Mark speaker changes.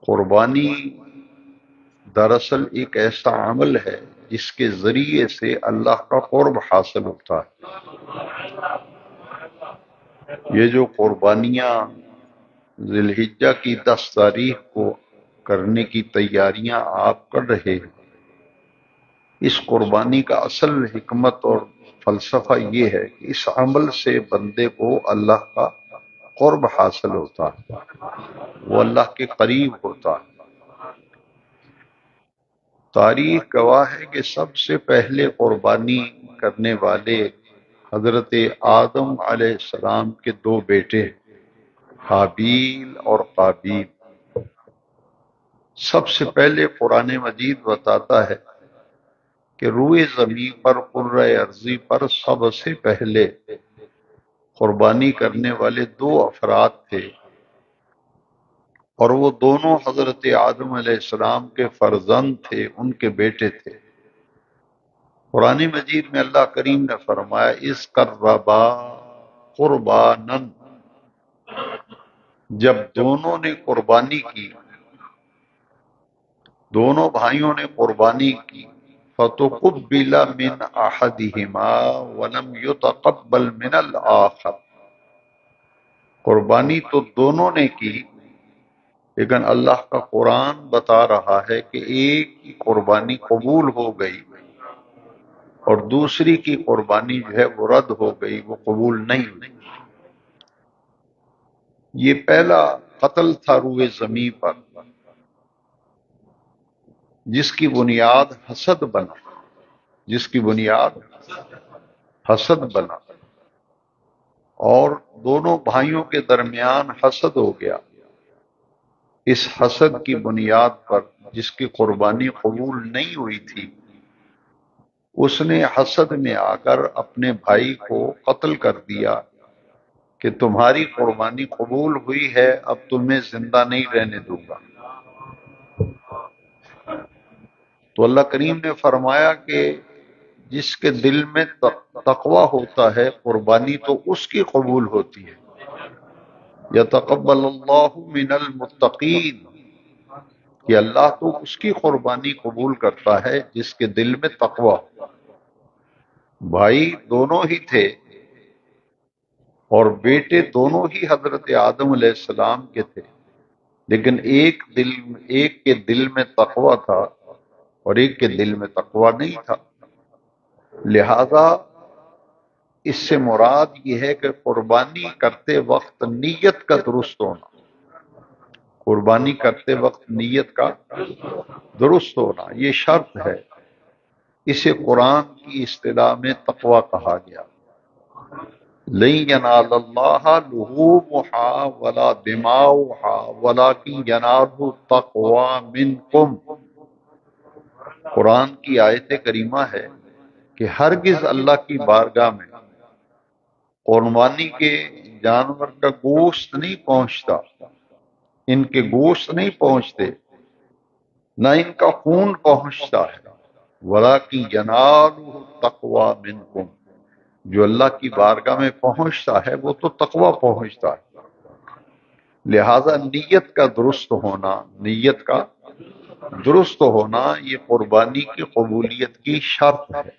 Speaker 1: قربانی دراصل ایک ایسا عمل ہے جس کے ذریعے سے اللہ کا قرب حاصل ہوتا ہے۔ یہ جو قربانیاں ذی الحجہ کی 10 تاریخ کو کرنے کی تیاریاں آپ کر رہے ہیں، اس قربانی کا اصل حکمت اور فلسفہ یہ ہے کہ اس عمل سے بندے کو اللہ کا قرب حاصل ہوتا ہے، وہ اللہ کے قریب ہوتا ہے۔ تاریخ گواہ ہے کہ سب سے پہلے قربانی کرنے والے حضرت آدم علیہ السلام کے 2 بیٹے حابیل اور قابیل۔ سب سے پہلے قرآن مجید بتاتا ہے کہ روئے زمین پر قرۂ ارضی پر سب سے پہلے قربانی کرنے والے 2 افراد تھے، اور وہ دونوں حضرت آدم علیہ السلام کے فرزند تھے، ان کے بیٹے تھے۔ قرآن مجید میں اللہ کریم نے فرمایا اذ قربا قربانن، جب دونوں نے قربانی کی، دونوں بھائیوں نے قربانی کی، فتقبل من احدہما ولم یتقبل من الآخر، قربانی تو دونوں نے کی، لیکن اللہ کا قرآن بتا رہا ہے کہ ایک کی قربانی قبول ہو گئی اور دوسری کی قربانی جو ہے وہ رد ہو گئی، وہ قبول نہیں ہوئی۔ یہ پہلا قتل تھا روئے زمین پر، جس کی بنیاد حسد بنا، جس کی بنیاد حسد بنا، اور دونوں بھائیوں کے درمیان حسد ہو گیا۔ اس حسد کی بنیاد پر جس کی قربانی قبول نہیں ہوئی تھی، اس نے حسد میں آ کر اپنے بھائی کو قتل کر دیا کہ تمہاری قربانی قبول ہوئی ہے، اب تمہیں زندہ نہیں رہنے دوں گا۔ تو اللہ کریم نے فرمایا کہ جس کے دل میں تقوی ہوتا ہے قربانی تو اس کی قبول ہوتی ہے۔ یتقبل اللہ من المتقین، کہ اللہ تو اس کی قربانی قبول کرتا ہے جس کے دل میں تقوی ہو۔ بھائی دونوں ہی تھے اور بیٹے دونوں ہی حضرت آدم علیہ السلام کے تھے، لیکن ایک کے دل میں تقوی تھا اور ایک کے دل میں تقوی نہیں تھا۔ لہذا اس سے مراد یہ ہے کہ قربانی کرتے وقت نیت کا درست ہونا، قربانی کرتے وقت نیت کا درست ہونا یہ شرط ہے۔ اسے قرآن کی اصطلاح میں تقوی کہا گیا۔ لن ینال اللہ لحومها ولا دماؤها ولکن ینالہ التقوی منکم، قرآن کی آیت کریمہ ہے کہ ہرگز اللہ کی بارگاہ میں قربانی کے جانور کا گوشت نہیں پہنچتا، ان کے گوشت نہیں پہنچتے، نہ ان کا خون پہنچتا ہے، وَلَٰكِن يَنَالُهُ التَّقْوَىٰ مِنكُمْ، جو اللہ کی بارگاہ میں پہنچتا ہے وہ تو تقوی پہنچتا ہے۔ لہذا نیت کا درست ہونا، نیت کا درست ہونا یہ قربانی کی قبولیت کی شرط ہے۔